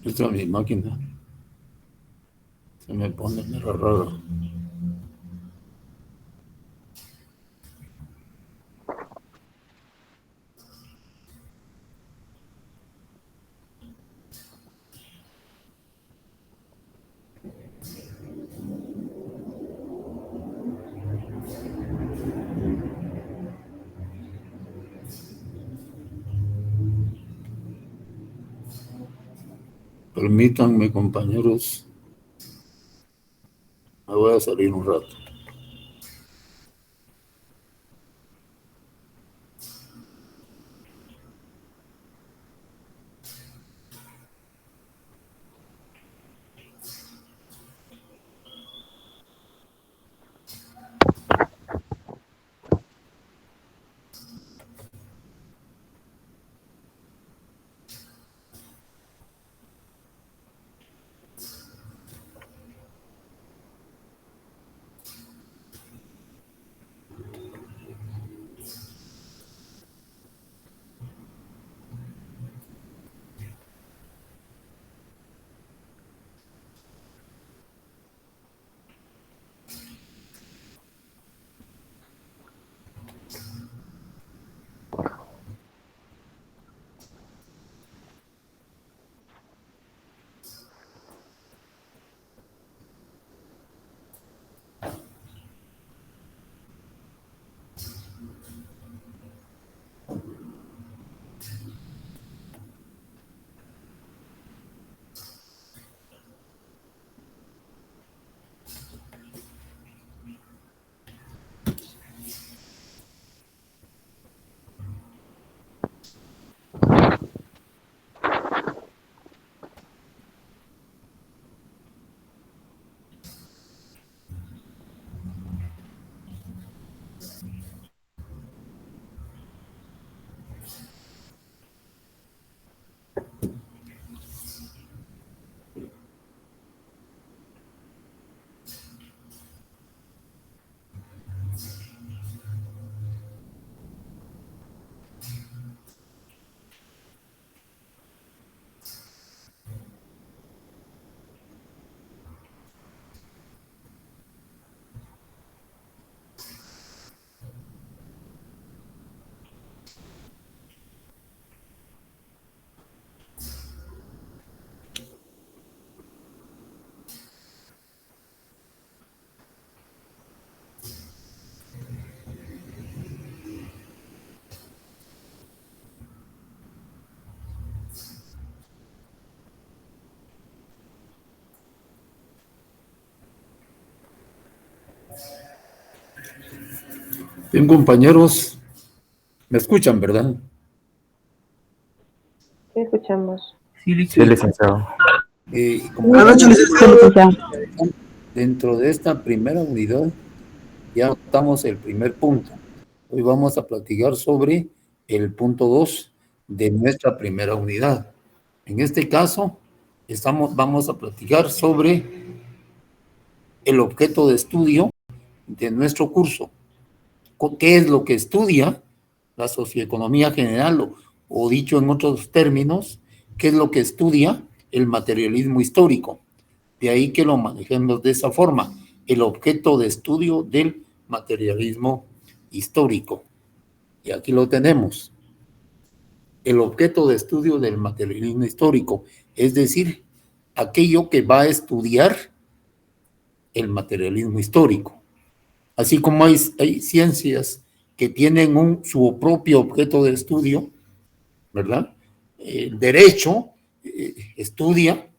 Esta es mi máquina. Se me pone raro. Permítanme, compañeros. Me voy a salir un rato. Bien, compañeros, me escuchan, ¿verdad? Sí, escuchamos. Sí, licenciado. Buenas noches, licenciado. Dentro de esta primera unidad ya notamos el primer punto. Hoy vamos a platicar sobre el punto 2 de nuestra primera unidad. En este caso, vamos a platicar sobre el objeto de estudio de nuestro curso. ¿Qué es lo que estudia la socioeconomía general? O dicho en otros términos, ¿qué es lo que estudia el materialismo histórico? De ahí que lo manejemos de esa forma, el objeto de estudio del materialismo histórico. Y aquí lo tenemos. El objeto de estudio del materialismo histórico, es decir, aquello que va a estudiar el materialismo histórico. Así como hay ciencias que tienen su propio objeto de estudio, ¿verdad? El derecho estudia,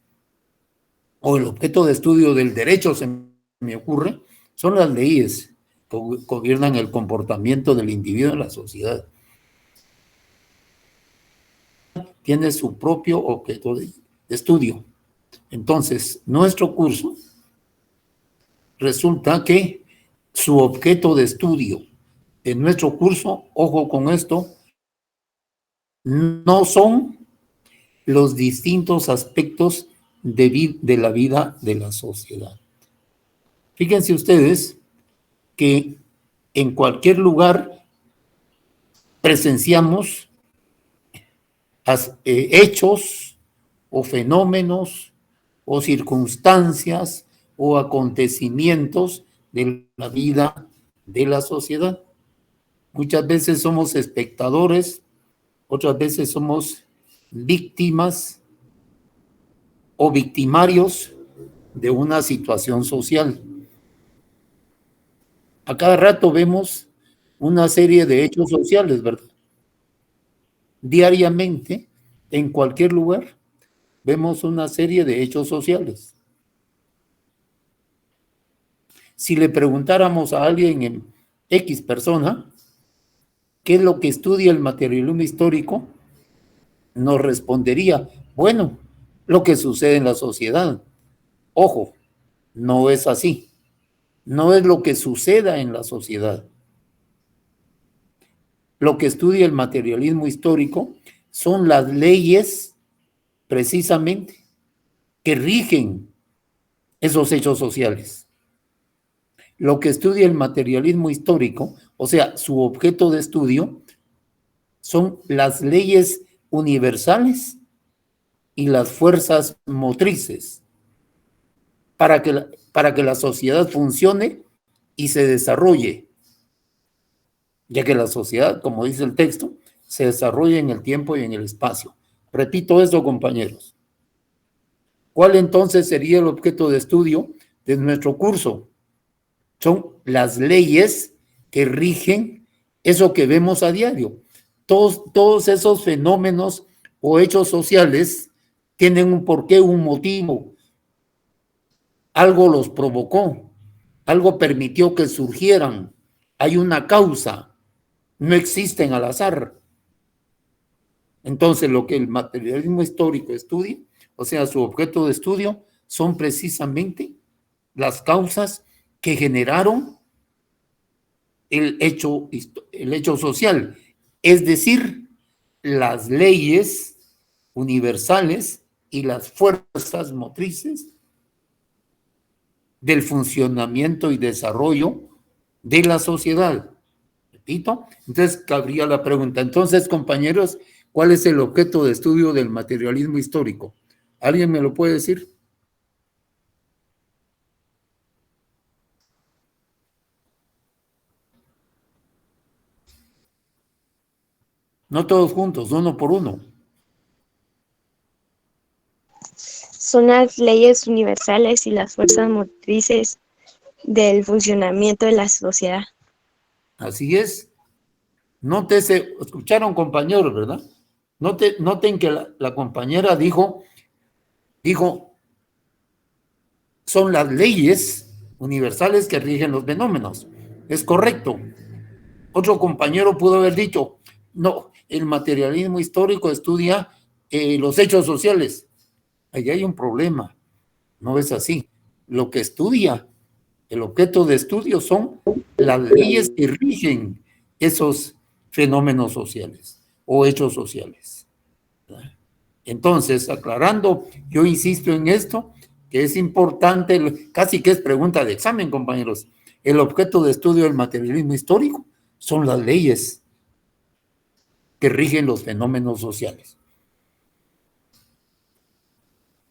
o el objeto de estudio del derecho, se me ocurre, son las leyes que gobiernan el comportamiento del individuo en la sociedad. Tiene su propio objeto de estudio. Entonces, nuestro curso resulta que su objeto de estudio de nuestro curso, ojo con esto, no son los distintos aspectos de la vida de la sociedad. Fíjense ustedes que en cualquier lugar presenciamos hechos o fenómenos o circunstancias o acontecimientos de la vida de la sociedad. Muchas veces somos espectadores, otras veces somos víctimas o victimarios de una situación social. A cada rato vemos una serie de hechos sociales, ¿verdad? Diariamente, en cualquier lugar, vemos una serie de hechos sociales. Si le preguntáramos a alguien en X persona qué es lo que estudia el materialismo histórico, nos respondería, bueno, lo que sucede en la sociedad. Ojo, no es así. No es lo que suceda en la sociedad. Lo que estudia el materialismo histórico son las leyes, precisamente, que rigen esos hechos sociales. Lo que estudia el materialismo histórico, o sea, su objeto de estudio, son las leyes universales y las fuerzas motrices para que la sociedad funcione y se desarrolle, ya que la sociedad, como dice el texto, se desarrolla en el tiempo y en el espacio. Repito esto, compañeros. ¿Cuál entonces sería el objeto de estudio de nuestro curso? Son las leyes que rigen eso que vemos a diario. Todos esos fenómenos o hechos sociales tienen un porqué, un motivo. Algo los provocó, algo permitió que surgieran. Hay una causa, no existen al azar. Entonces, lo que el materialismo histórico estudia, o sea, su objeto de estudio, son precisamente las causas que generaron el hecho social, es decir, las leyes universales y las fuerzas motrices del funcionamiento y desarrollo de la sociedad. Repito, entonces cabría la pregunta, entonces, compañeros, ¿cuál es el objeto de estudio del materialismo histórico? ¿Alguien me lo puede decir? No todos juntos, uno por uno. Son las leyes universales y las fuerzas motrices del funcionamiento de la sociedad. Así es. Nótese, escucharon, compañeros, ¿verdad? Noten que la compañera dijo, son las leyes universales que rigen los fenómenos. Es correcto. Otro compañero pudo haber dicho, no, el materialismo histórico estudia los hechos sociales. Ahí hay un problema. No es así. Lo que estudia, el objeto de estudio son las leyes que rigen esos fenómenos sociales o hechos sociales. Entonces, aclarando, yo insisto en esto, que es importante, casi que es pregunta de examen, compañeros. El objeto de estudio del materialismo histórico son las leyes que rigen los fenómenos sociales.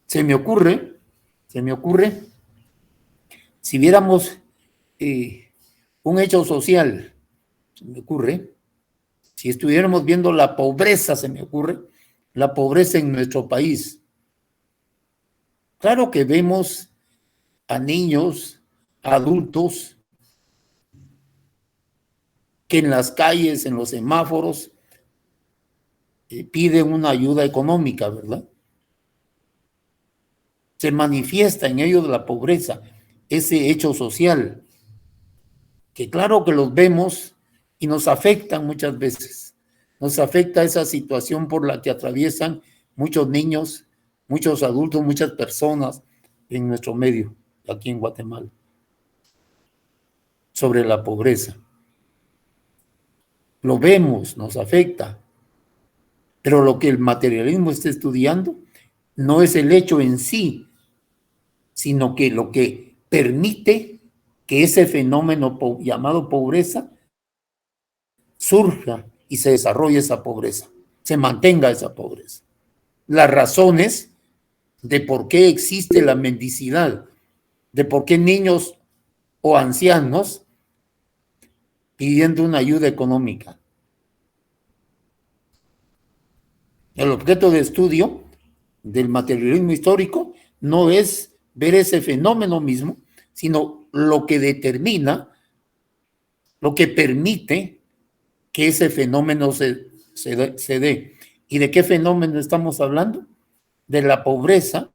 Se me ocurre, si viéramos un hecho social, se me ocurre, si estuviéramos viendo la pobreza, se me ocurre, la pobreza en nuestro país. Claro que vemos a niños, adultos, que en las calles, en los semáforos, piden una ayuda económica, ¿verdad? Se manifiesta en ellos la pobreza, ese hecho social, que claro que los vemos y nos afectan muchas veces. Nos afecta esa situación por la que atraviesan muchos niños, muchos adultos, muchas personas en nuestro medio, aquí en Guatemala, sobre la pobreza. Lo vemos, nos afecta, pero lo que el materialismo está estudiando no es el hecho en sí, sino que lo que permite que ese fenómeno llamado pobreza surja y se desarrolle esa pobreza, se mantenga esa pobreza. Las razones de por qué existe la mendicidad, de por qué niños o ancianos pidiendo una ayuda económica. El objeto de estudio del materialismo histórico no es ver ese fenómeno mismo, sino lo que determina, lo que permite que ese fenómeno se dé. ¿Y de qué fenómeno estamos hablando? De la pobreza,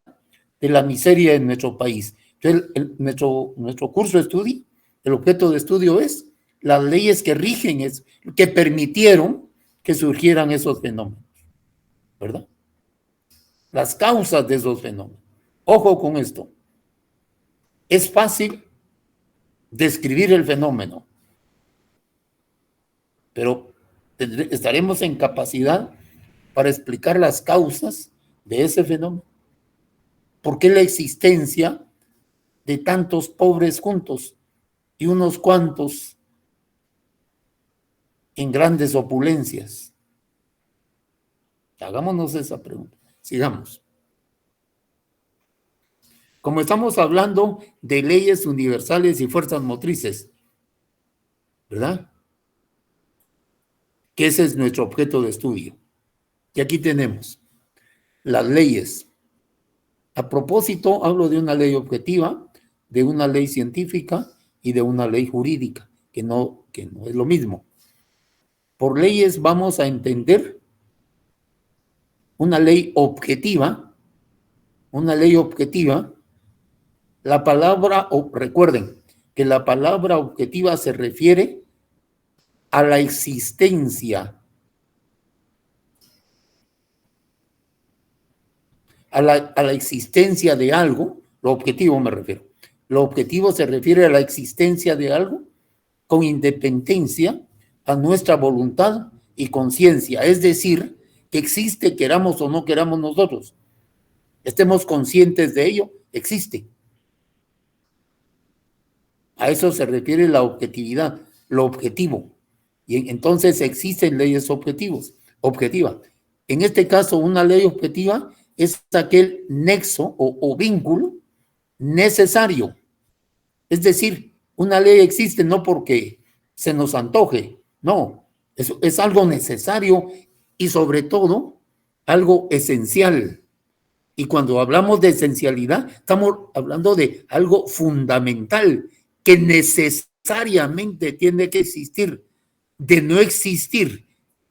de la miseria en nuestro país. Entonces, nuestro curso de estudio, el objeto de estudio es las leyes que rigen, que permitieron que surgieran esos fenómenos, ¿verdad? Las causas de esos fenómenos. Ojo con esto. Es fácil describir el fenómeno, pero estaremos en capacidad para explicar las causas de ese fenómeno. ¿Por qué la existencia de tantos pobres juntos y unos cuantos en grandes opulencias? Hagámonos esa pregunta. Sigamos. Como estamos hablando de leyes universales y fuerzas motrices, ¿verdad? Que ese es nuestro objeto de estudio. Y aquí tenemos las leyes. A propósito, hablo de una ley objetiva, de una ley científica y de una ley jurídica, que no es lo mismo. Por leyes vamos a entender una ley objetiva, la palabra, recuerden que la palabra objetiva se refiere a la existencia, a la existencia de algo, lo objetivo me refiero. Lo objetivo se refiere a la existencia de algo con independencia a nuestra voluntad y conciencia, es decir, que existe, queramos o no queramos nosotros, estemos conscientes de ello, existe. A eso se refiere la objetividad, lo objetivo. Y entonces existen leyes objetivas. En este caso, una ley objetiva es aquel nexo o vínculo necesario. Es decir, una ley existe no porque se nos antoje, no, es algo necesario y sobre todo algo esencial. Y cuando hablamos de esencialidad, estamos hablando de algo fundamental que necesariamente tiene que existir. De no existir,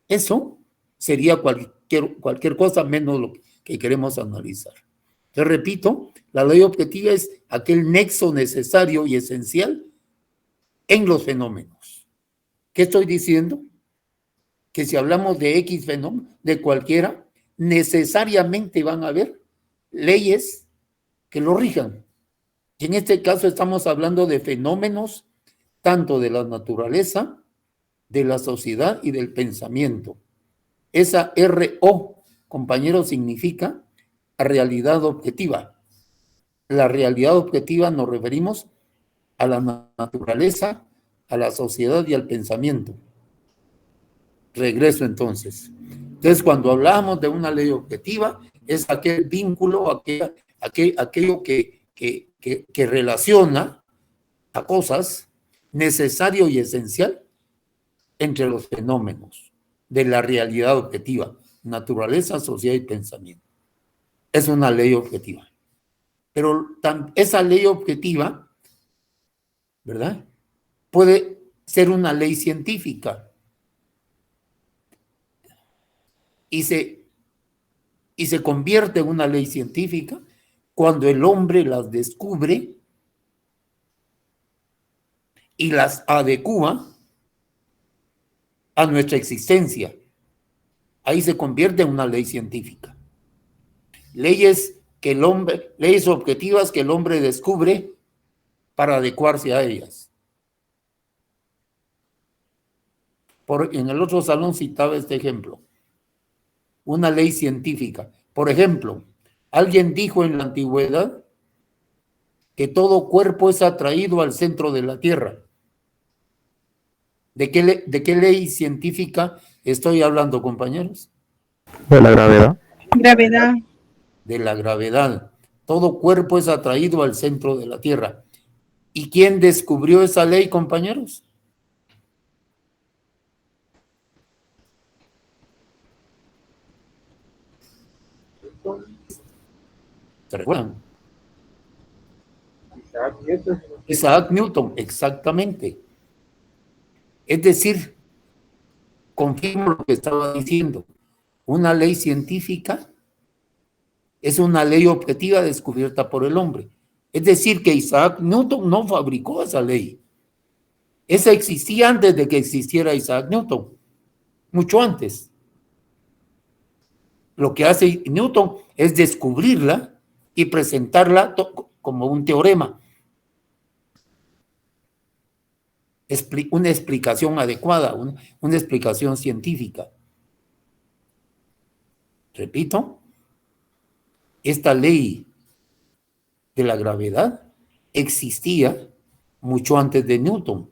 eso sería cualquier cosa menos lo que queremos analizar. Te repito, la ley objetiva es aquel nexo necesario y esencial en los fenómenos. ¿Qué estoy diciendo? Que si hablamos de X fenómeno, de cualquiera, necesariamente van a haber leyes que lo rijan. Y en este caso estamos hablando de fenómenos tanto de la naturaleza, de la sociedad y del pensamiento. Esa RO, compañeros, significa realidad objetiva. La realidad objetiva nos referimos a la naturaleza, a la sociedad y al pensamiento. Regreso entonces. Entonces, cuando hablamos de una ley objetiva, es aquel vínculo, aquello que relaciona a cosas necesario y esencial entre los fenómenos de la realidad objetiva, naturaleza, sociedad y pensamiento. Es una ley objetiva. Pero esa ley objetiva, ¿verdad?, puede ser una ley científica y se convierte en una ley científica cuando el hombre las descubre y las adecúa a nuestra existencia. Ahí se convierte en una ley científica. Leyes objetivas que el hombre descubre para adecuarse a ellas. En el otro salón citaba este ejemplo. Una ley científica. Por ejemplo, alguien dijo en la antigüedad que todo cuerpo es atraído al centro de la Tierra. ¿De qué ley científica estoy hablando, compañeros? De la gravedad. Gravedad. de la gravedad. Todo cuerpo es atraído al centro de la Tierra. ¿Y quién descubrió esa ley, compañeros? ¿Se recuerdan? Isaac Newton, exactamente. Es decir, confirmo lo que estaba diciendo. Una ley científica es una ley objetiva descubierta por el hombre. Es decir, que Isaac Newton no fabricó esa ley. Esa existía antes de que existiera Isaac Newton, mucho antes. Lo que hace Newton es descubrirla y presentarla como un teorema. Una explicación adecuada, una explicación científica. Repito, esta ley de la gravedad existía mucho antes de Newton.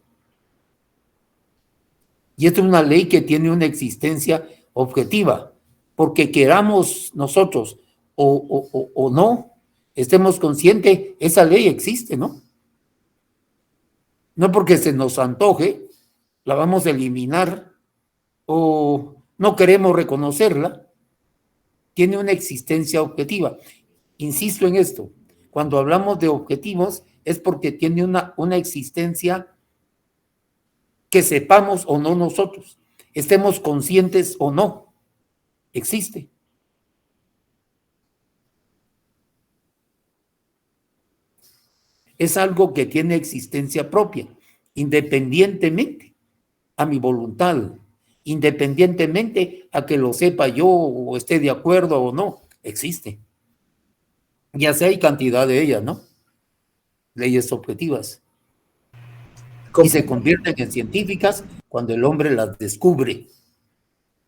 Y esta es una ley que tiene una existencia objetiva, porque queramos nosotros o no, estemos conscientes, esa ley existe, ¿no? No porque se nos antoje, la vamos a eliminar o no queremos reconocerla, tiene una existencia objetiva. Insisto en esto, cuando hablamos de objetivos es porque tiene una existencia que sepamos o no nosotros, estemos conscientes o no, existe. Es algo que tiene existencia propia, independientemente a mi voluntad, independientemente a que lo sepa yo o esté de acuerdo o no, existe. Ya sea hay cantidad de ellas, ¿no? Leyes objetivas. Y se convierten en científicas cuando el hombre las descubre.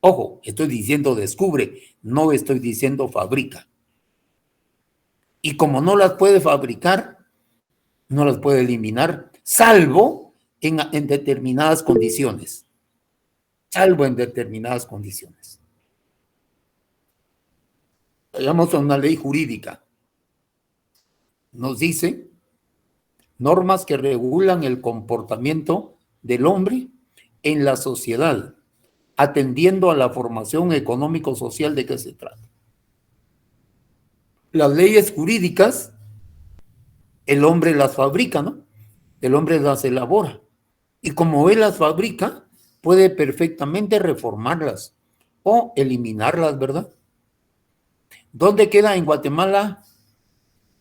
Ojo, estoy diciendo descubre, no estoy diciendo fabrica. Y como no las puede fabricar, no las puede eliminar, salvo en determinadas condiciones. Salvo en determinadas condiciones. Vayamos a una ley jurídica. Nos dice normas que regulan el comportamiento del hombre en la sociedad, atendiendo a la formación económico-social de que se trata. Las leyes jurídicas, el hombre las fabrica, ¿no? El hombre las elabora. Y como él las fabrica, puede perfectamente reformarlas o eliminarlas, ¿verdad? ¿Dónde queda en Guatemala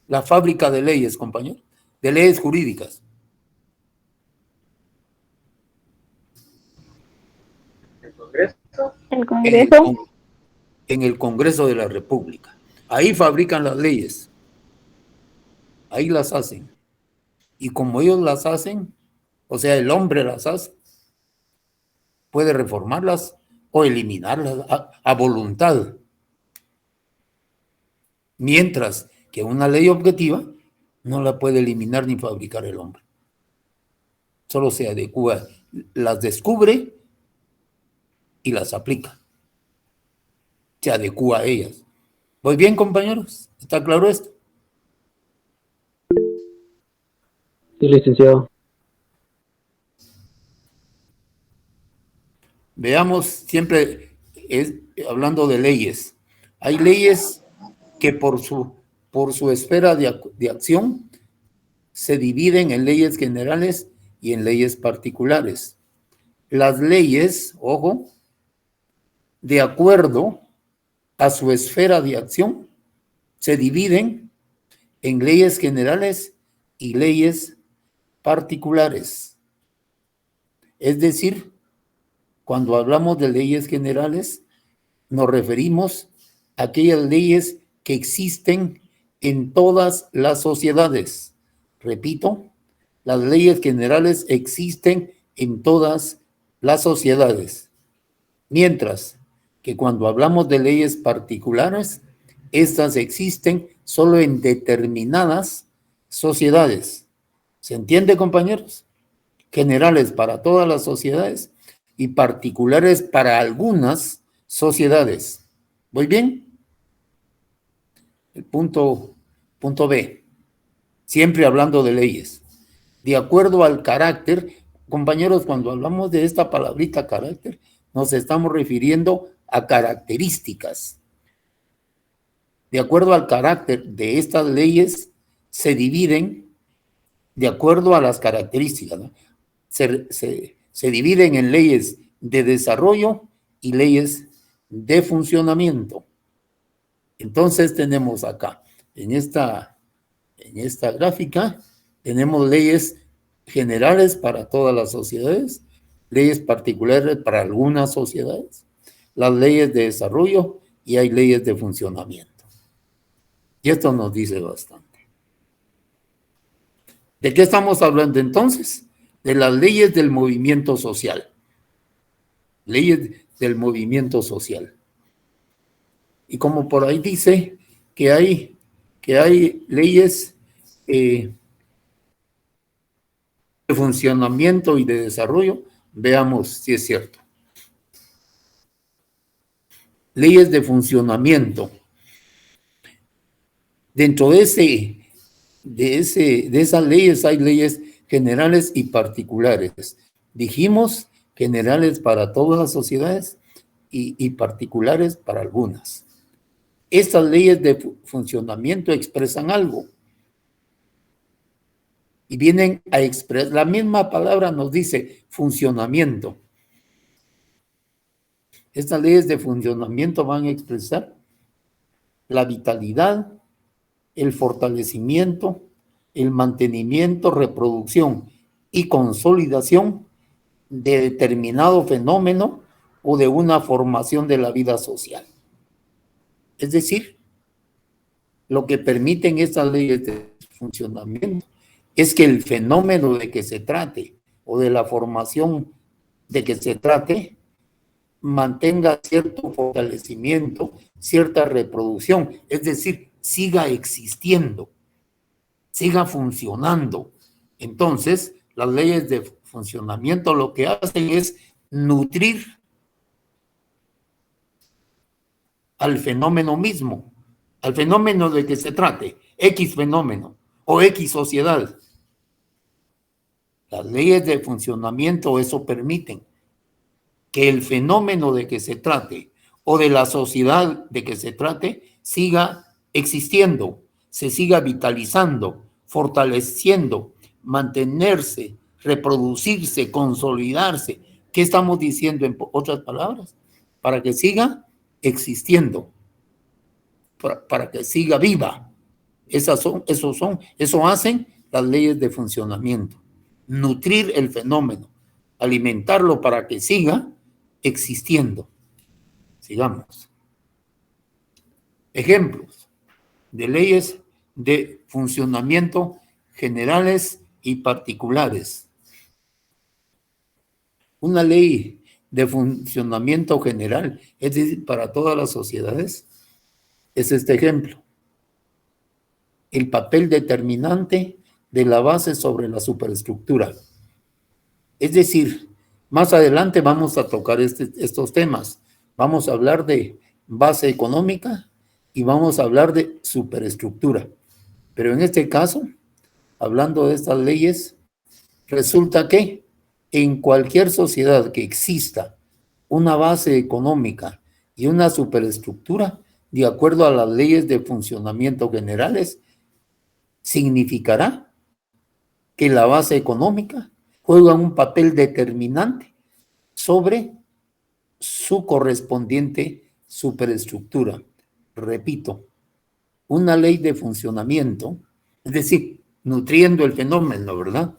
la fábrica de leyes, compañero? De leyes jurídicas. ¿El Congreso? En el Congreso de la República. Ahí fabrican las leyes. Ahí las hacen. Y como ellos las hacen, o sea, el hombre las hace, puede reformarlas o eliminarlas a voluntad. Mientras que una ley objetiva no la puede eliminar ni fabricar el hombre. Solo se adecua, las descubre y las aplica. Se adecua a ellas. ¿Voy bien, compañeros? ¿Está claro esto? Sí, licenciado. Veamos, siempre hablando de leyes. Hay leyes que por su esfera de acción se dividen en leyes generales y en leyes particulares. Las leyes, ojo, de acuerdo a su esfera de acción, se dividen en leyes generales y leyes particulares. Es decir, cuando hablamos de leyes generales, nos referimos a aquellas leyes que existen en todas las sociedades. Repito, las leyes generales existen en todas las sociedades. Mientras que cuando hablamos de leyes particulares, estas existen solo en determinadas sociedades. ¿Se entiende, compañeros? Generales para todas las sociedades y particulares para algunas sociedades. ¿Voy bien? El punto B, siempre hablando de leyes. De acuerdo al carácter, compañeros, cuando hablamos de esta palabrita carácter, nos estamos refiriendo a características. De acuerdo al carácter de estas leyes, se dividen de acuerdo a las características, ¿no? Se dividen en leyes de desarrollo y leyes de funcionamiento. Entonces tenemos acá, en esta gráfica, tenemos leyes generales para todas las sociedades, leyes particulares para algunas sociedades, las leyes de desarrollo y hay leyes de funcionamiento. Y esto nos dice bastante. ¿De qué estamos hablando entonces? De las leyes del movimiento social. Leyes del movimiento social. Y como por ahí dice que hay leyes de funcionamiento y de desarrollo, veamos si es cierto. Leyes de funcionamiento. Dentro de esas leyes hay leyes generales y particulares. Dijimos generales para todas las sociedades y particulares para algunas. Estas leyes de funcionamiento expresan algo y vienen a expresar, la misma palabra nos dice funcionamiento. Estas leyes de funcionamiento van a expresar la vitalidad, el fortalecimiento, el mantenimiento, reproducción y consolidación de determinado fenómeno o de una formación de la vida social. Es decir, lo que permiten estas leyes de funcionamiento es que el fenómeno de que se trate o de la formación de que se trate mantenga cierto fortalecimiento, cierta reproducción, es decir, siga existiendo, siga funcionando. Entonces, las leyes de funcionamiento lo que hacen es nutrir al fenómeno mismo, al fenómeno de que se trate, X fenómeno o X sociedad. Las leyes de funcionamiento eso permiten, que el fenómeno de que se trate o de la sociedad de que se trate siga existiendo, se siga vitalizando, fortaleciendo, mantenerse, reproducirse, consolidarse. ¿Qué estamos diciendo en otras palabras? Para que siga existiendo, para que siga viva. Eso hacen las leyes de funcionamiento. Nutrir el fenómeno, alimentarlo para que siga existiendo. Sigamos. Ejemplos de leyes de funcionamiento generales y particulares. Una ley de funcionamiento general, es decir, para todas las sociedades, es este ejemplo. El papel determinante de la base sobre la superestructura. Es decir, más adelante vamos a tocar estos temas. Vamos a hablar de base económica y vamos a hablar de superestructura. Pero en este caso, hablando de estas leyes, resulta que en cualquier sociedad que exista una base económica y una superestructura, de acuerdo a las leyes de funcionamiento generales, significará que la base económica juega un papel determinante sobre su correspondiente superestructura. Repito, una ley de funcionamiento, es decir, nutriendo el fenómeno, ¿verdad?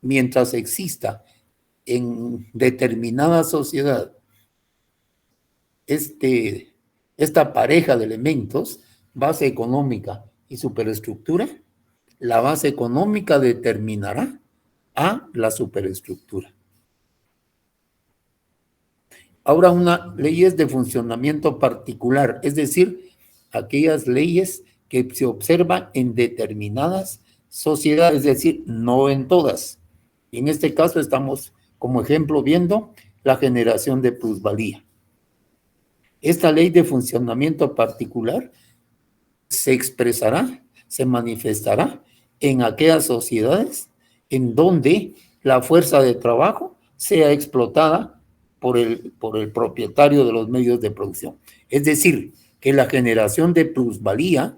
Mientras exista en determinada sociedad esta pareja de elementos, base económica y superestructura, la base económica determinará a la superestructura. Ahora, una ley es de funcionamiento particular, es decir, aquellas leyes que se observan en determinadas sociedades, es decir, no en todas. Y en este caso estamos, como ejemplo, viendo la generación de plusvalía. Esta ley de funcionamiento particular se expresará, se manifestará en aquellas sociedades en donde la fuerza de trabajo sea explotada por el propietario de los medios de producción. Es decir, que la generación de plusvalía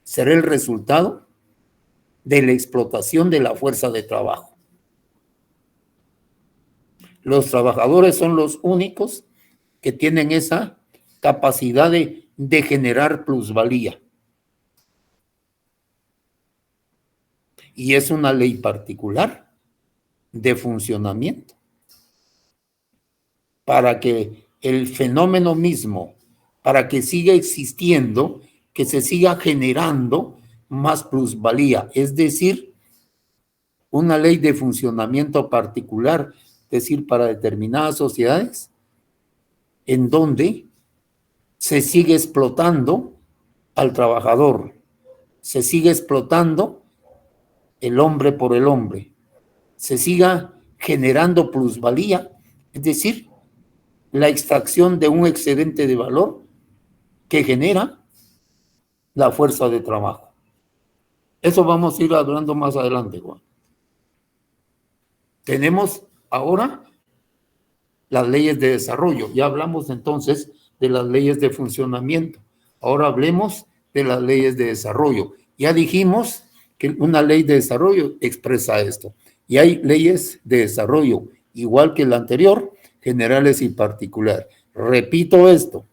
será el resultado de la explotación de la fuerza de trabajo. Los trabajadores son los únicos que tienen esa capacidad de generar plusvalía. Y es una ley particular de funcionamiento para que el fenómeno mismo, para que siga existiendo, que se siga generando más plusvalía, es decir, una ley de funcionamiento particular, es decir, para determinadas sociedades, en donde se sigue explotando al trabajador, se sigue explotando el hombre por el hombre, se siga generando plusvalía, es decir, la extracción de un excedente de valor que genera la fuerza de trabajo. Eso vamos a ir hablando más adelante, Juan. Tenemos ahora las leyes de desarrollo. Ya hablamos entonces de las leyes de funcionamiento. Ahora hablemos de las leyes de desarrollo. Ya dijimos que una ley de desarrollo expresa esto. Y hay leyes de desarrollo, igual que la anterior, generales y particulares. Repito esto,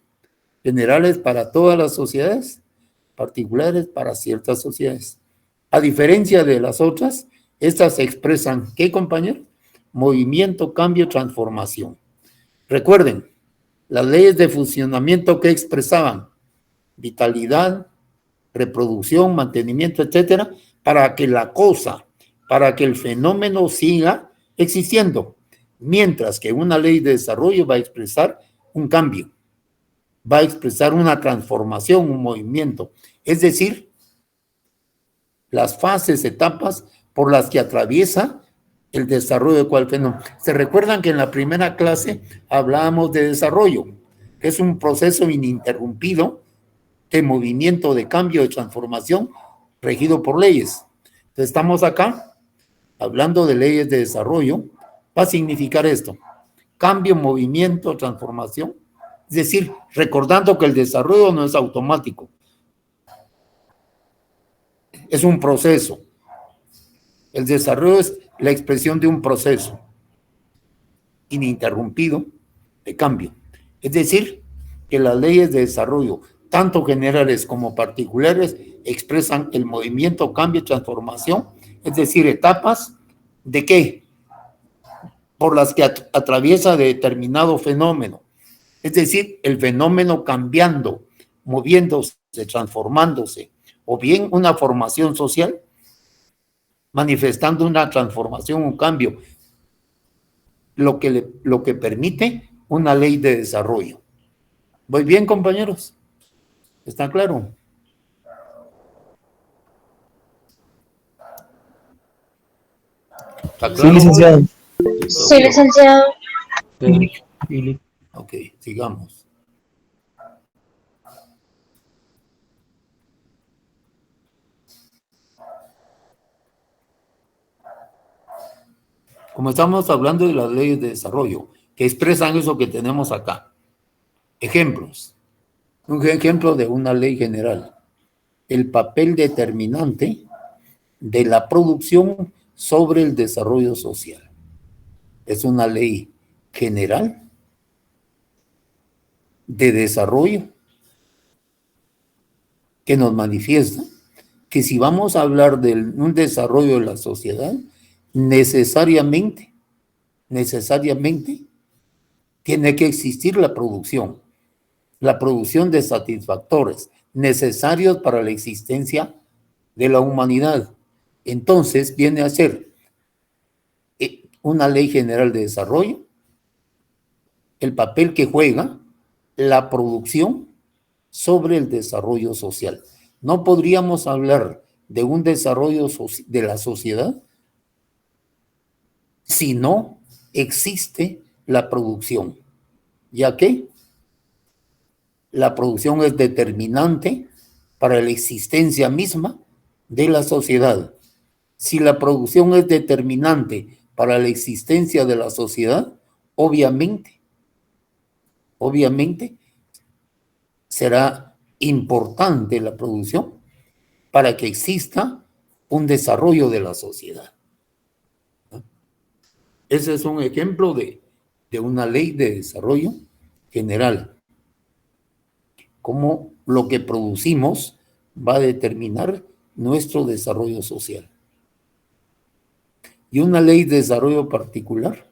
generales para todas las sociedades, particulares para ciertas sociedades. A diferencia de las otras, estas expresan, ¿qué, compañeros? Movimiento, cambio, transformación. Recuerden, las leyes de funcionamiento que expresaban vitalidad, reproducción, mantenimiento, etcétera, para que la cosa, para que el fenómeno siga existiendo, mientras que una ley de desarrollo va a expresar un cambio, va a expresar una transformación, un movimiento, es decir, las fases, etapas por las que atraviesa el desarrollo de cual fenómeno. ¿Se recuerdan que en la primera clase hablábamos de desarrollo, que es un proceso ininterrumpido de movimiento, de cambio, de transformación, regido por leyes? Entonces estamos acá hablando de leyes de desarrollo. Va a significar esto: cambio, movimiento, transformación. Es decir, recordando que el desarrollo no es automático, es un proceso. El desarrollo es la expresión de un proceso ininterrumpido de cambio. Es decir, que las leyes de desarrollo, tanto generales como particulares, expresan el movimiento, cambio, transformación, es decir, etapas de qué, por las que atraviesa determinado fenómeno. Es decir, el fenómeno cambiando, moviéndose, transformándose, o bien una formación social, manifestando una transformación, un cambio, lo que permite una ley de desarrollo. ¿Voy bien, compañeros? ¿Está claro? ¿Está claro? Sí, licenciado. Sí, licenciado. Ok, sigamos. Como estamos hablando de las leyes de desarrollo, que expresan eso que tenemos acá. Ejemplos. Un ejemplo de una ley general. El papel determinante de la producción sobre el desarrollo social. Es una ley general de desarrollo que nos manifiesta que si vamos a hablar de un desarrollo de la sociedad, necesariamente tiene que existir la producción de satisfactores necesarios para la existencia de la humanidad. Entonces viene a ser una ley general de desarrollo el papel que juega la producción sobre el desarrollo social. No podríamos hablar de un desarrollo de la sociedad si no existe la producción, ya que la producción es determinante para la existencia misma de la sociedad. Si la producción es determinante para la existencia de la sociedad, obviamente será importante la producción para que exista un desarrollo de la sociedad. Ese es un ejemplo de una ley de desarrollo general. Cómo lo que producimos va a determinar nuestro desarrollo social. Y una ley de desarrollo particular,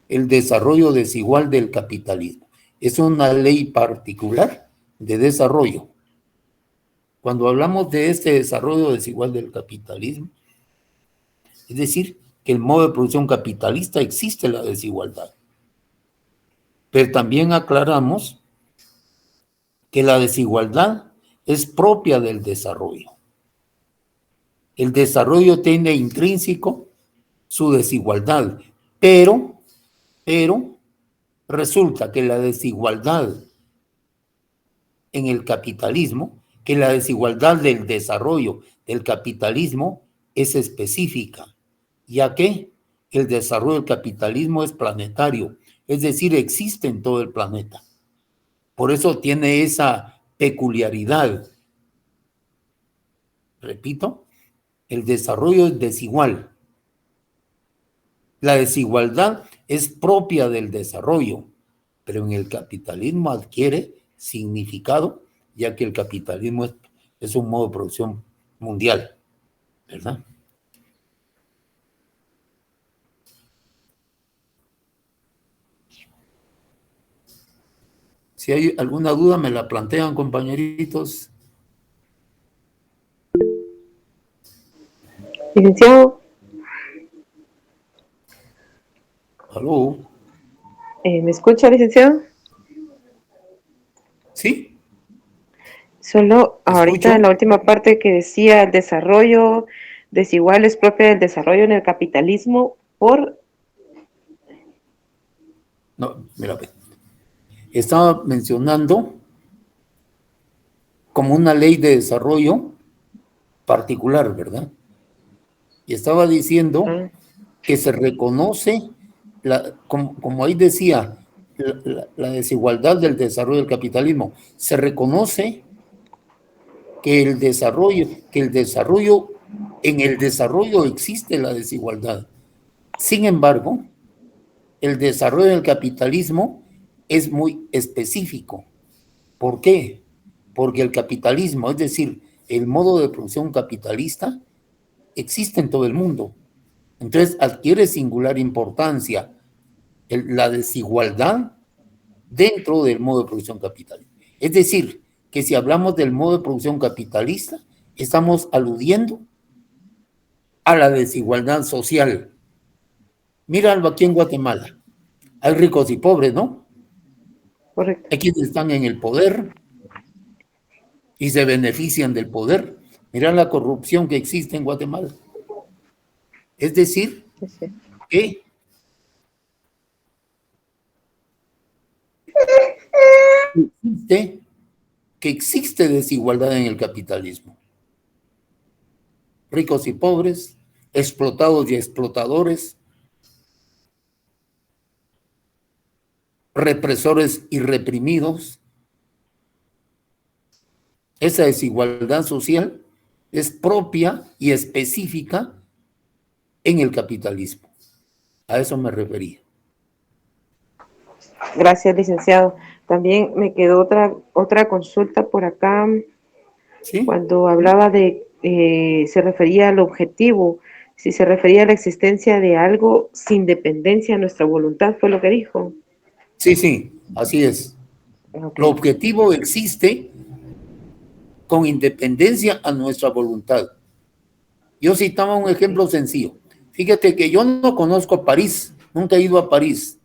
el desarrollo desigual del capitalismo. Es una ley particular de desarrollo. Cuando hablamos de este desarrollo desigual del capitalismo, es decir, que el modo de producción capitalista existe la desigualdad. Pero también aclaramos que la desigualdad es propia del desarrollo. El desarrollo tiene intrínseco su desigualdad, pero resulta que la desigualdad en el capitalismo, que la desigualdad del desarrollo del capitalismo es específica, ya que el desarrollo del capitalismo es planetario, es decir, existe en todo el planeta. Por eso tiene esa peculiaridad. Repito, el desarrollo es desigual. La desigualdad es propia del desarrollo, pero en el capitalismo adquiere significado, ya que el capitalismo es un modo de producción mundial, ¿verdad? Si hay alguna duda, me la plantean, compañeritos. Licenciado. ¿Aló? ¿Me escucha, licenciado? ¿Sí? Solo ahorita en la última parte que decía el desarrollo desigual es propio del desarrollo en el capitalismo por... No, mira, estaba mencionando como una ley de desarrollo particular, ¿verdad? Y estaba diciendo que se reconoce, como ahí decía, la desigualdad del desarrollo del capitalismo. Se reconoce que en el desarrollo existe la desigualdad. Sin embargo, el desarrollo del capitalismo es muy específico. ¿Por qué? Porque el capitalismo, es decir, el modo de producción capitalista, existe en todo el mundo. Entonces adquiere singular importancia la desigualdad dentro del modo de producción capitalista. Es decir, que si hablamos del modo de producción capitalista, estamos aludiendo a la desigualdad social. Míralo aquí en Guatemala. Hay ricos y pobres, ¿no? Correcto. Hay quienes están en el poder y se benefician del poder. Mira la corrupción que existe en Guatemala. Es decir, que existe desigualdad en el capitalismo. Ricos y pobres, explotados y explotadores, represores y reprimidos. Esa desigualdad social es propia y específica en el capitalismo. A eso me refería. Gracias, licenciado. También me quedó otra consulta por acá. ¿Sí? Cuando hablaba de, se refería al objetivo, si se refería a la existencia de algo sin dependencia de nuestra voluntad, fue lo que dijo. Sí, así es. Okay. Lo objetivo existe con independencia a nuestra voluntad. Yo citaba un ejemplo sencillo. Fíjate que yo no conozco París, nunca he ido a París.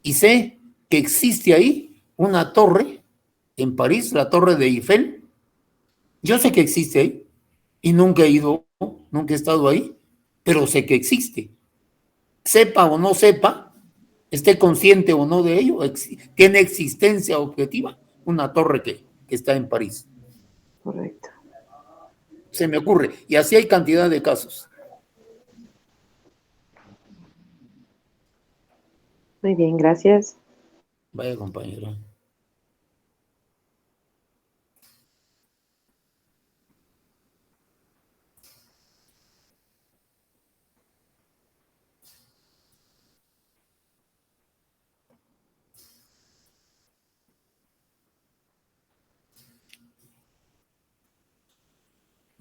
Y sé que existe ahí una torre en París, la Torre de Eiffel. Yo sé que existe ahí y nunca he ido, nunca he estado ahí, pero sé que existe. Sepa o no sepa, esté consciente o no de ello, tiene existencia objetiva, una torre que está en París. Correcto. Se me ocurre. Y así hay cantidad de casos. Muy bien, gracias. Vaya, compañero.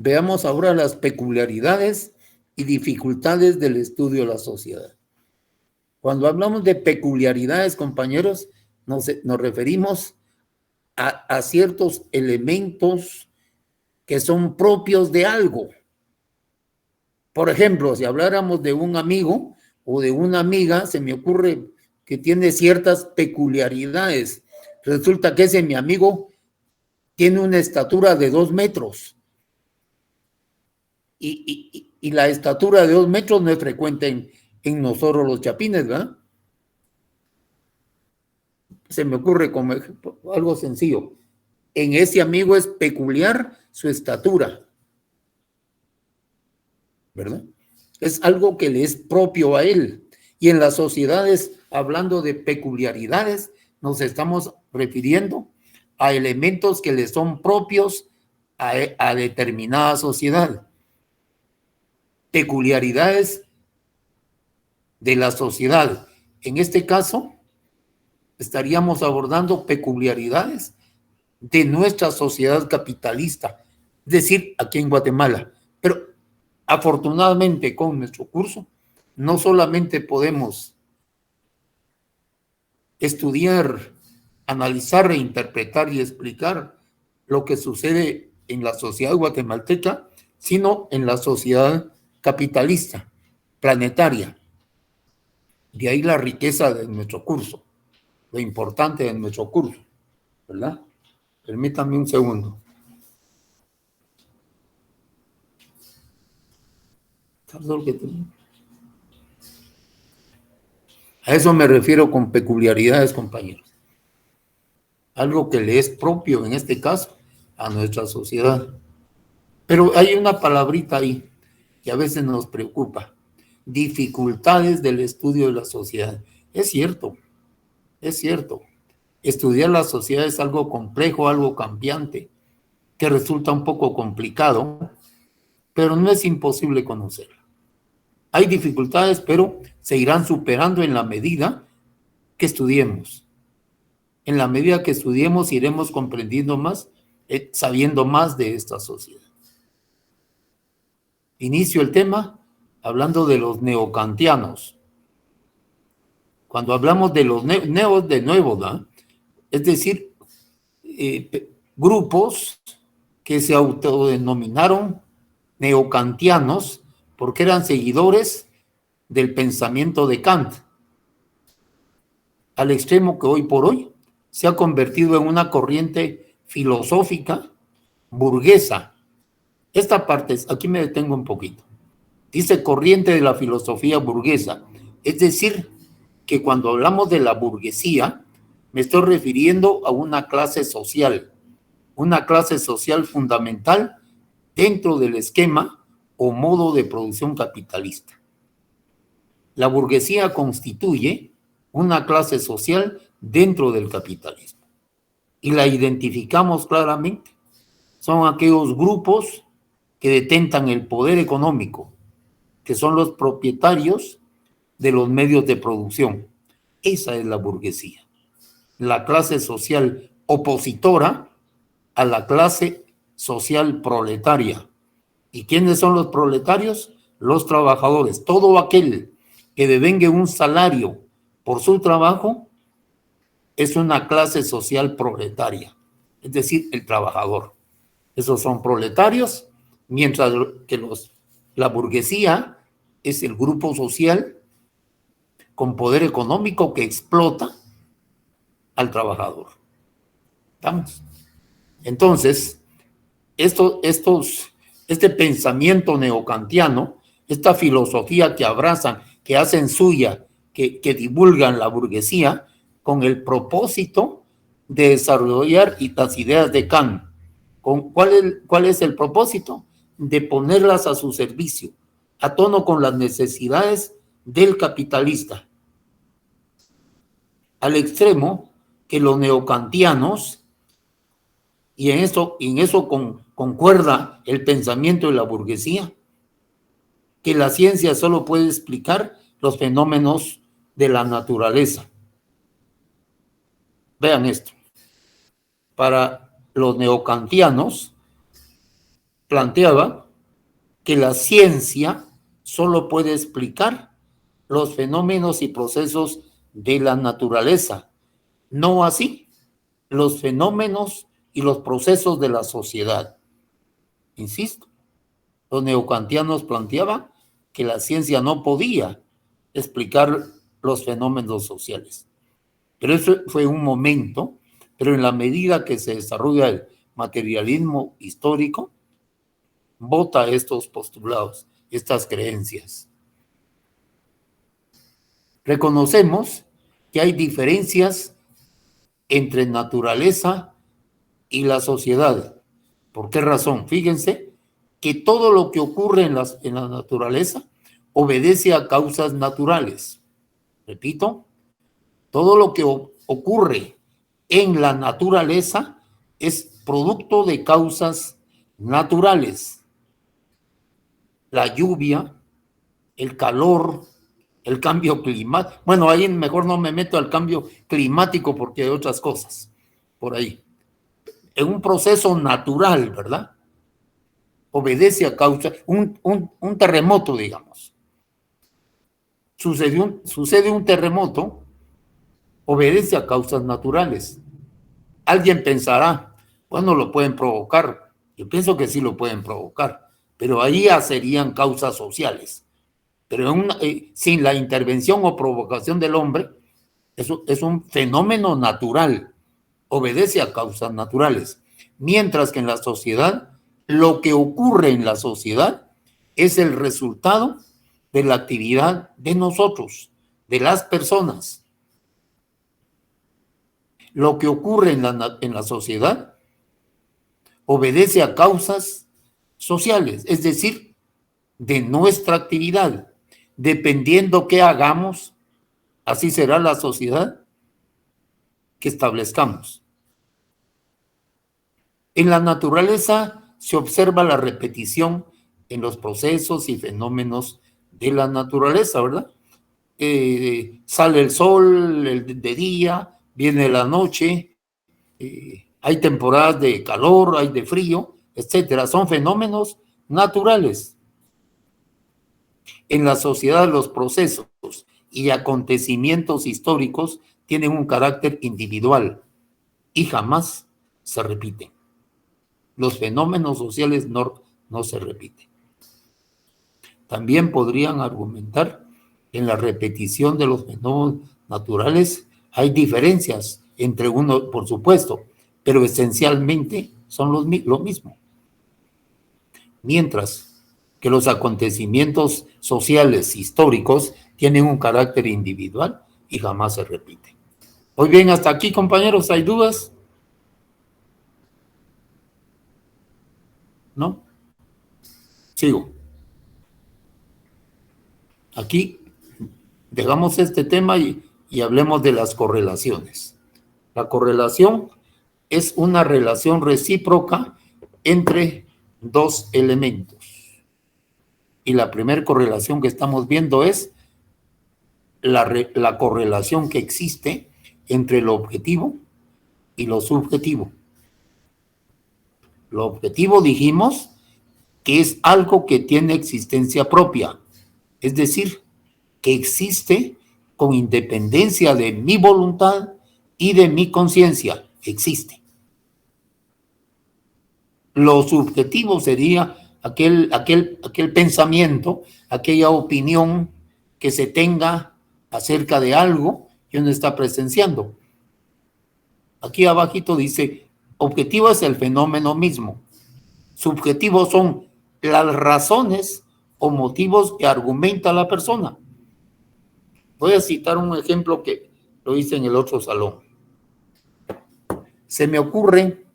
Veamos ahora las peculiaridades y dificultades del estudio de la sociedad. Cuando hablamos de peculiaridades, compañeros, nos referimos a ciertos elementos que son propios de algo. Por ejemplo, si habláramos de un amigo o de una amiga, se me ocurre que tiene ciertas peculiaridades. Resulta que ese mi amigo tiene una estatura de 2 metros. Y la estatura de 2 metros no es frecuente en nosotros los chapines, ¿verdad? Se me ocurre como algo sencillo. En ese amigo es peculiar su estatura, ¿verdad? Es algo que le es propio a él. Y en las sociedades, hablando de peculiaridades, nos estamos refiriendo a elementos que le son propios a determinada sociedad. Peculiaridades de la sociedad. En este caso, estaríamos abordando peculiaridades de nuestra sociedad capitalista, es decir, aquí en Guatemala. Pero afortunadamente con nuestro curso, no solamente podemos estudiar, analizar, reinterpretar y explicar lo que sucede en la sociedad guatemalteca, sino en la sociedad capitalista, planetaria. De ahí la riqueza de nuestro curso, lo importante de nuestro curso, ¿verdad? Permítanme un segundo. A eso me refiero con peculiaridades, compañeros. Algo que le es propio, en este caso, a nuestra sociedad. Pero hay una palabrita ahí que a veces nos preocupa. Dificultades del estudio de la sociedad. Es cierto, es cierto. Estudiar la sociedad es algo complejo, algo cambiante, que resulta un poco complicado, pero no es imposible conocerla. Hay dificultades, pero se irán superando en la medida que estudiemos. En la medida que estudiemos, iremos comprendiendo más, sabiendo más de esta sociedad. Inicio el tema hablando de los neocantianos. Cuando hablamos de los neos de nuevo, ¿no? Es decir, grupos que se autodenominaron neocantianos porque eran seguidores del pensamiento de Kant, al extremo que hoy por hoy se ha convertido en una corriente filosófica burguesa. Esta parte, aquí me detengo un poquito. Dice corriente de la filosofía burguesa, es decir, que cuando hablamos de la burguesía, me estoy refiriendo a una clase social fundamental dentro del esquema o modo de producción capitalista. La burguesía constituye una clase social dentro del capitalismo y la identificamos claramente. Son aquellos grupos que detentan el poder económico, que son los propietarios de los medios de producción. Esa es la burguesía, la clase social opositora a la clase social proletaria. ¿Y quiénes son los proletarios? Los trabajadores. Todo aquel que devengue un salario por su trabajo es una clase social proletaria, es decir, el trabajador. Esos son proletarios, mientras que la burguesía es el grupo social con poder económico que explota al trabajador. ¿Estamos? Entonces, este pensamiento neocantiano, esta filosofía que abrazan, que hacen suya, que divulgan la burguesía, con el propósito de desarrollar las ideas de Kant. ¿Cuál es el propósito? De ponerlas a su servicio, a tono con las necesidades del capitalista. Al extremo que los neokantianos, y en eso concuerda el pensamiento de la burguesía, que la ciencia solo puede explicar los fenómenos de la naturaleza. Vean esto. Para los neokantianos, planteaba que la ciencia solo puede explicar los fenómenos y procesos de la naturaleza, no así los fenómenos y los procesos de la sociedad. Insisto, los neokantianos planteaban que la ciencia no podía explicar los fenómenos sociales. Pero eso fue un momento, pero en la medida que se desarrolla el materialismo histórico, vota estos postulados, estas creencias. Reconocemos que hay diferencias entre naturaleza y la sociedad. ¿Por qué razón? Fíjense que todo lo que ocurre en la naturaleza obedece a causas naturales. Repito, todo lo que ocurre en la naturaleza es producto de causas naturales. La lluvia, el calor, el cambio climático. Bueno, ahí mejor no me meto al cambio climático porque hay otras cosas por ahí. En un proceso natural, ¿verdad? Obedece a causa, un terremoto, digamos. Sucede un terremoto, obedece a causas naturales. Alguien pensará, bueno, lo pueden provocar. Yo pienso que sí lo pueden provocar, pero ahí ya serían causas sociales. Pero sin la intervención o provocación del hombre, eso es un fenómeno natural, obedece a causas naturales. Mientras que en la sociedad, lo que ocurre en la sociedad es el resultado de la actividad de nosotros, de las personas. Lo que ocurre en la sociedad obedece a causas sociales, es decir, de nuestra actividad. Dependiendo qué hagamos, así será la sociedad que establezcamos. En la naturaleza se observa la repetición en los procesos y fenómenos de la naturaleza, ¿verdad? Sale el sol de día, viene la noche, hay temporadas de calor, hay de frío, etcétera. Son fenómenos naturales. En la sociedad, los procesos y acontecimientos históricos tienen un carácter individual y jamás se repiten. Los fenómenos sociales no se repiten. También podrían argumentar que en la repetición de los fenómenos naturales hay diferencias entre uno, por supuesto, pero esencialmente son lo mismo. Mientras que los acontecimientos sociales históricos tienen un carácter individual y jamás se repiten. Muy bien, hasta aquí, compañeros, ¿hay dudas? ¿No? Sigo. Aquí dejamos este tema y hablemos de las correlaciones. La correlación es una relación recíproca entre dos elementos. Y la primera correlación que estamos viendo es la correlación que existe entre lo objetivo y lo subjetivo. Lo objetivo dijimos que es algo que tiene existencia propia, es decir, que existe con independencia de mi voluntad y de mi conciencia, existe. Lo subjetivo sería aquel pensamiento, aquella opinión que se tenga acerca de algo que uno está presenciando. Aquí abajito dice, objetivo es el fenómeno mismo. Subjetivos son las razones o motivos que argumenta la persona. Voy a citar un ejemplo que lo hice en el otro salón. se me ocurre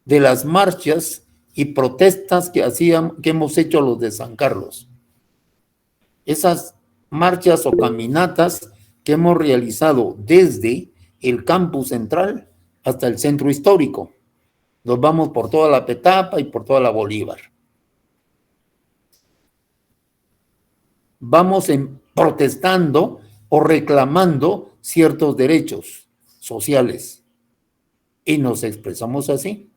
de las marchas y protestas que hemos hecho los de San Carlos. Esas marchas o caminatas que hemos realizado desde el campus central hasta el centro histórico. Nos vamos por toda la Petapa y por toda la Bolívar. Vamos protestando o reclamando ciertos derechos sociales y nos expresamos así.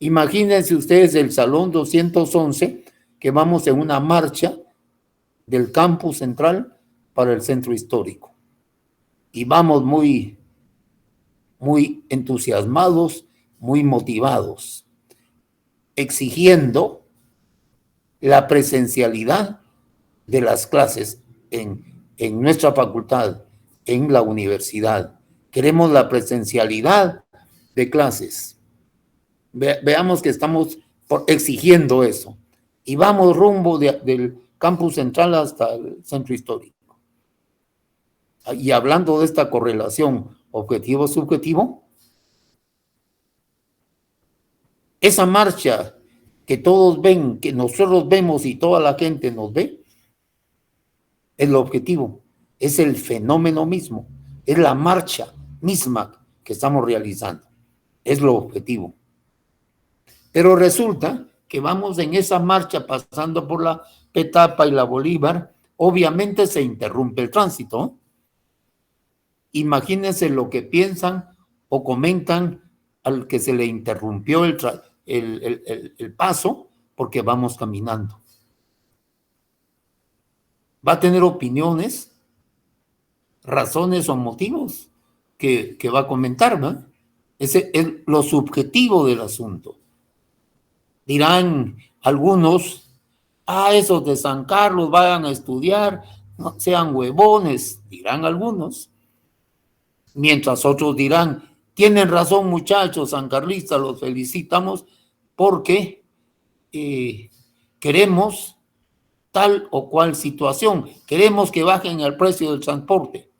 Imagínense ustedes el Salón 211 que vamos en una marcha del campus central para el centro histórico. Y vamos muy entusiasmados, muy motivados, exigiendo la presencialidad de las clases en nuestra facultad, en la universidad. Queremos la presencialidad de clases. Veamos que estamos exigiendo eso. Y vamos rumbo del campus central hasta el centro histórico. Y hablando de esta correlación objetivo-subjetivo, esa marcha que todos ven, que nosotros vemos y toda la gente nos ve, es el objetivo, es el fenómeno mismo, es la marcha misma que estamos realizando, es lo objetivo. Pero resulta que vamos en esa marcha pasando por la Petapa y la Bolívar, obviamente se interrumpe el tránsito. Imagínense lo que piensan o comentan al que se le interrumpió el paso porque vamos caminando. Va a tener opiniones, razones o motivos que va a comentar, ¿no? Ese es lo subjetivo del asunto. Dirán algunos, esos de San Carlos vayan a estudiar, no sean huevones, dirán algunos. Mientras otros dirán, tienen razón muchachos sancarlistas, los felicitamos porque queremos tal o cual situación, queremos que bajen el precio del transporte.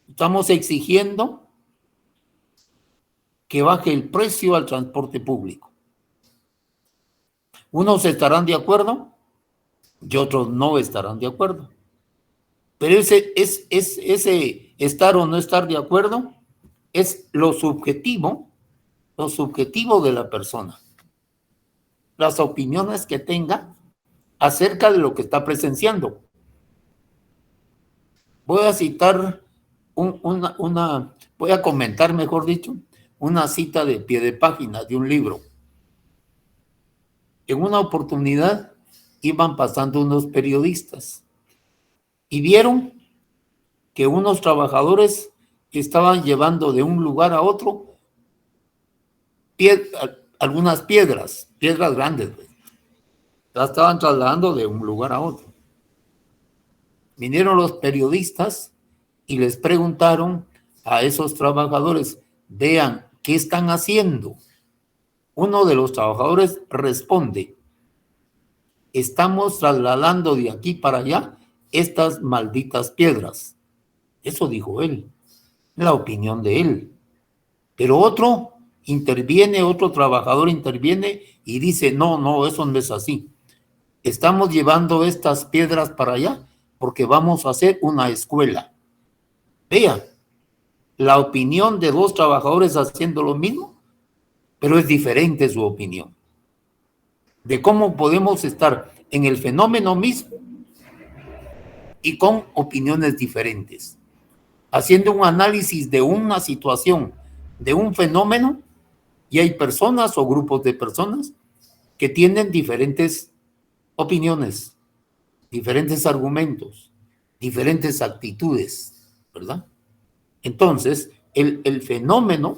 Estamos exigiendo que baje el precio al transporte público. Unos estarán de acuerdo y otros no estarán de acuerdo. Pero ese estar o no estar de acuerdo es lo subjetivo de la persona. Las opiniones que tenga acerca de lo que está presenciando. Voy a citar voy a comentar, mejor dicho, una cita de pie de página de un libro. En una oportunidad iban pasando unos periodistas y vieron que unos trabajadores estaban llevando de un lugar a otro algunas piedras grandes. Las estaban trasladando de un lugar a otro. Vinieron los periodistas y les preguntaron a esos trabajadores, vean, ¿qué están haciendo? Uno de los trabajadores responde, estamos trasladando de aquí para allá estas malditas piedras. Eso dijo él, la opinión de él. Pero otro trabajador interviene y dice, no, eso no es así. Estamos llevando estas piedras para allá porque vamos a hacer una escuela. Vean, la opinión de dos trabajadores haciendo lo mismo, pero es diferente su opinión. De cómo podemos estar en el fenómeno mismo y con opiniones diferentes. Haciendo un análisis de una situación, de un fenómeno, y hay personas o grupos de personas que tienen diferentes opiniones, diferentes argumentos, diferentes actitudes, ¿verdad? Entonces, el fenómeno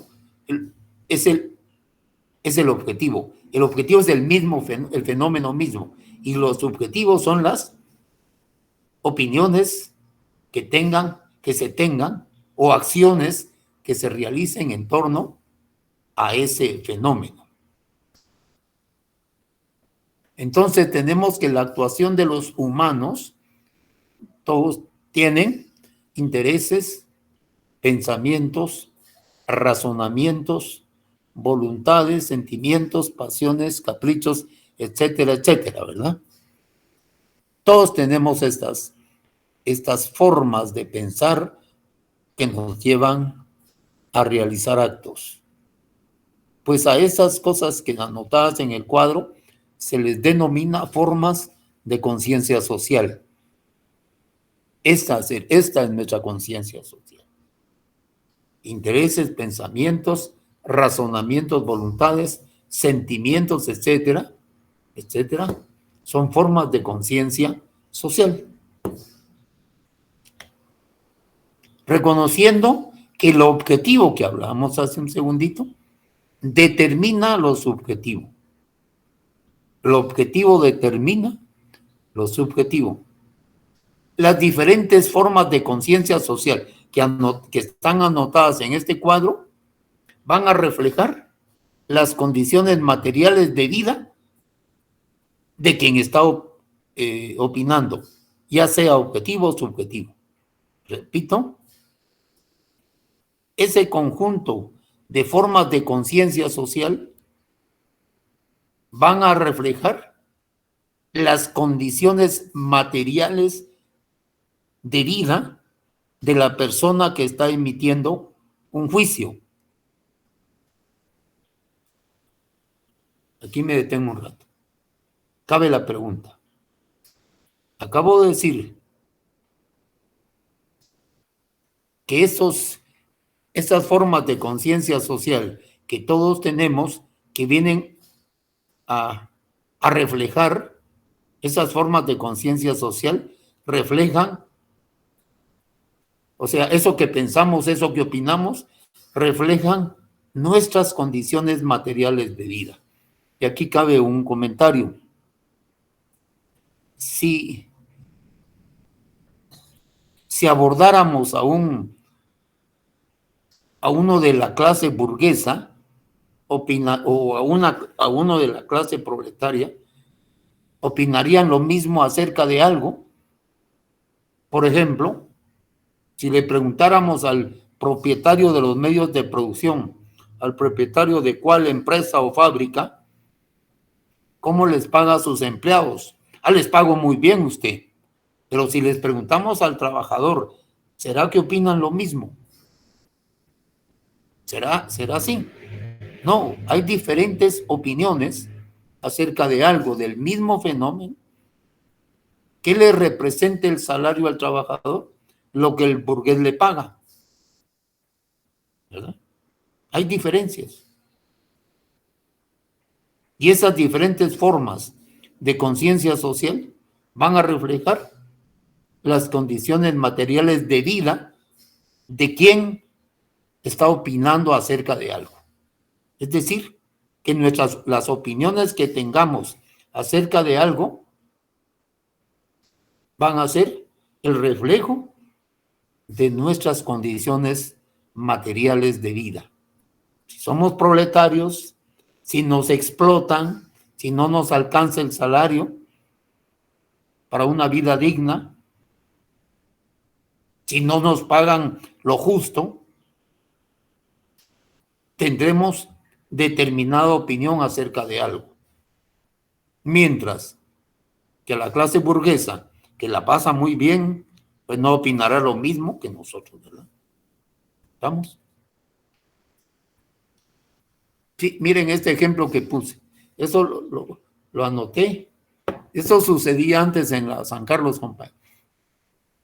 es el objetivo. El objetivo es el fenómeno mismo. Y los subjetivos son las opiniones que se tengan o acciones que se realicen en torno a ese fenómeno. Entonces tenemos que la actuación de los humanos, todos tienen intereses, pensamientos, razonamientos, voluntades, sentimientos, pasiones, caprichos, etcétera, etcétera, ¿verdad? Todos tenemos estas formas de pensar que nos llevan a realizar actos. Pues a esas cosas que anotadas en el cuadro se les denomina formas de conciencia social. Esta es nuestra conciencia social. Intereses, pensamientos, razonamientos, voluntades, sentimientos, etcétera, etcétera, son formas de conciencia social. Reconociendo que el objetivo que hablábamos hace un segundito determina lo subjetivo. Lo objetivo determina lo subjetivo. Las diferentes formas de conciencia social que están anotadas en este cuadro van a reflejar las condiciones materiales de vida de quien está opinando, ya sea objetivo o subjetivo. Repito, ese conjunto de formas de conciencia social van a reflejar las condiciones materiales de vida de la persona que está emitiendo un juicio. Aquí me detengo un rato. Cabe la pregunta. Acabo de decir que esas formas de conciencia social que todos tenemos, que vienen a reflejar, esas formas de conciencia social reflejan, o sea, eso que pensamos, eso que opinamos, reflejan nuestras condiciones materiales de vida. Y aquí cabe un comentario. Si abordáramos a uno de la clase burguesa o a uno de la clase proletaria, opinarían lo mismo acerca de algo. Por ejemplo, si le preguntáramos al propietario de los medios de producción, al propietario de cuál empresa o fábrica, ¿cómo les paga a sus empleados? Les pago muy bien usted. Pero si les preguntamos al trabajador, ¿será que opinan lo mismo? ¿Será así? No, hay diferentes opiniones acerca de algo, del mismo fenómeno. ¿Qué le representa el salario al trabajador? Lo que el burgués le paga. ¿Verdad? Hay diferencias. Y esas diferentes formas de conciencia social van a reflejar las condiciones materiales de vida de quien está opinando acerca de algo. Es decir, que las opiniones que tengamos acerca de algo van a ser el reflejo de nuestras condiciones materiales de vida. Si somos proletarios, si nos explotan, si no nos alcanza el salario para una vida digna, si no nos pagan lo justo, tendremos determinada opinión acerca de algo. Mientras que la clase burguesa, que la pasa muy bien, pues no opinará lo mismo que nosotros, ¿verdad? ¿Estamos? Sí, miren este ejemplo que puse. Eso lo anoté. Eso sucedía antes en la San Carlos, compadre.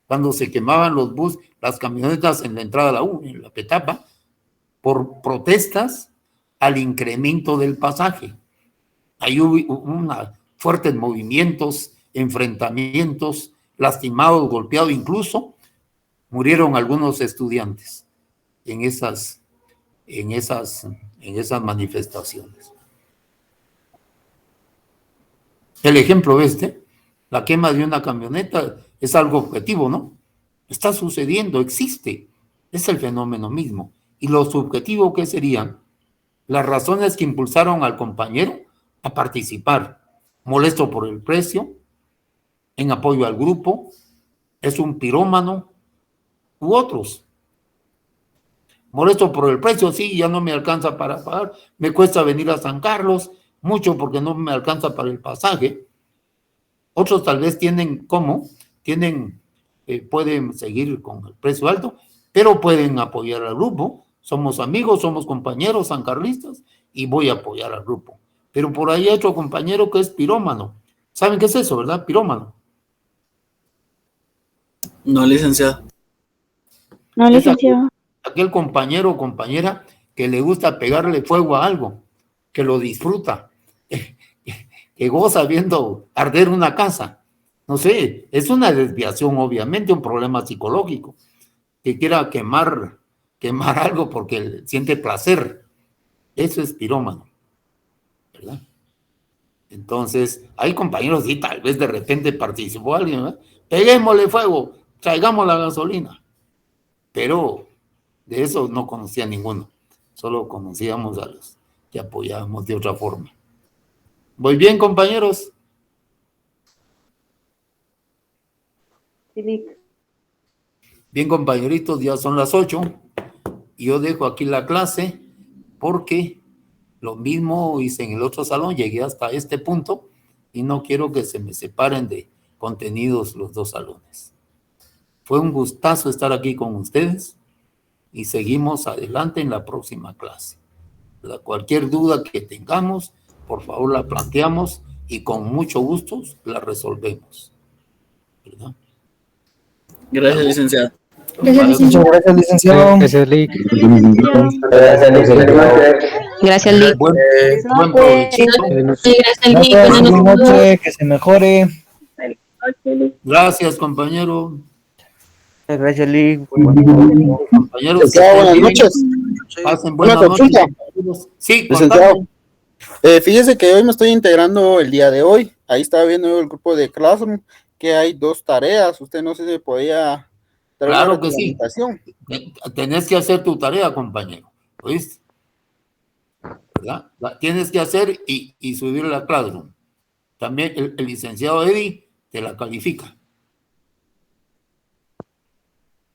Cuando se quemaban los buses, las camionetas en la entrada de la U, en la Petapa, por protestas al incremento del pasaje. Ahí hubo fuertes movimientos, enfrentamientos, lastimados, golpeados, incluso murieron algunos estudiantes en esas manifestaciones. El ejemplo la quema de una camioneta es algo objetivo, ¿no? Está sucediendo, existe, es el fenómeno mismo. Y lo subjetivo, ¿qué serían? Las razones que impulsaron al compañero a participar, molesto por el precio, en apoyo al grupo, es un pirómano u otros. Molesto por el precio, sí, ya no me alcanza para pagar, me cuesta venir a San Carlos, mucho porque no me alcanza para el pasaje. Otros tal vez pueden seguir con el precio alto, pero pueden apoyar al grupo. Somos amigos, somos compañeros sancarlistas y voy a apoyar al grupo. Pero por ahí hay otro compañero que es pirómano. ¿Saben qué es eso, verdad? Pirómano. No, licenciado. No, licenciado. Aquel compañero o compañera que le gusta pegarle fuego a algo, que lo disfruta, que goza viendo arder una casa. No sé, es una desviación, obviamente, un problema psicológico, que quiera quemar algo porque siente placer. Eso es pirómano, ¿verdad? Entonces, hay compañeros y tal vez de repente participó alguien, ¿verdad? Peguémosle fuego, traigamos la gasolina. Pero de eso no conocía ninguno, solo conocíamos a los que apoyábamos de otra forma. ¿Voy bien, compañeros? Bien, compañeritos, ya son las 8 y yo dejo aquí la clase porque lo mismo hice en el otro salón, llegué hasta este punto y no quiero que se me separen de contenidos los dos salones. Fue un gustazo estar aquí con ustedes y seguimos adelante en la próxima clase. Cualquier duda que tengamos, por favor la planteamos y con mucho gusto la resolvemos, ¿verdad? Gracias, licenciado. Gracias, licenciado. Gracias, licenciado. Gracias, Lick. Gracias, Lick. Buen provechito. Gracias, Lick. Buenas noches, que se mejore. Gracias, compañero. Gracias, Lick. Compañeros, buenas noches. Pasen Una buenas consulta. noches. Sí, Licenciado. Fíjese que hoy me estoy integrando el día de hoy. Ahí estaba viendo el grupo de Classroom que hay 2 tareas. Usted no sé si podía dar claro una que sí. presentación. Tenés que hacer tu tarea, compañero. ¿Oíste? ¿Verdad? La tienes que hacer y subirla a Classroom. También el licenciado Eddie te la califica.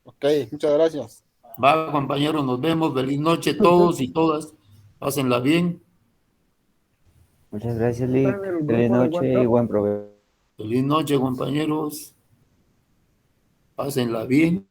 Ok, muchas gracias. Va, compañero, nos vemos. Feliz noche todos y todas. Pásenla bien. Muchas gracias, Lick. Feliz noche y buen provecho. Feliz noche, compañeros. Pásenla bien.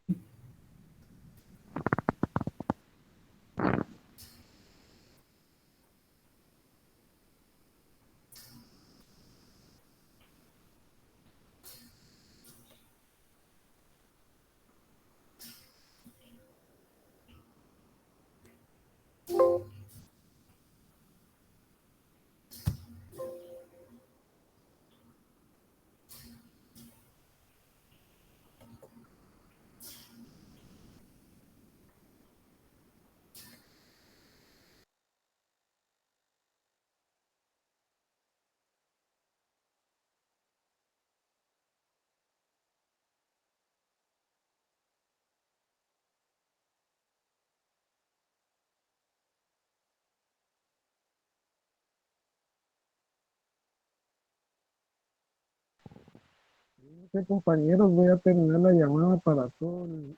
Compañeros, voy a terminar la llamada para todo el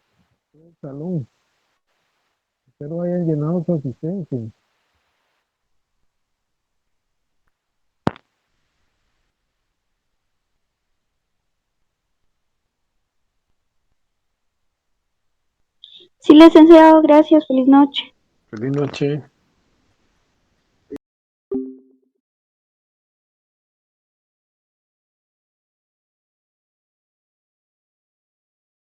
salón. Espero hayan llenado su asistencia. Sí, licenciado, gracias. Feliz noche. Feliz noche.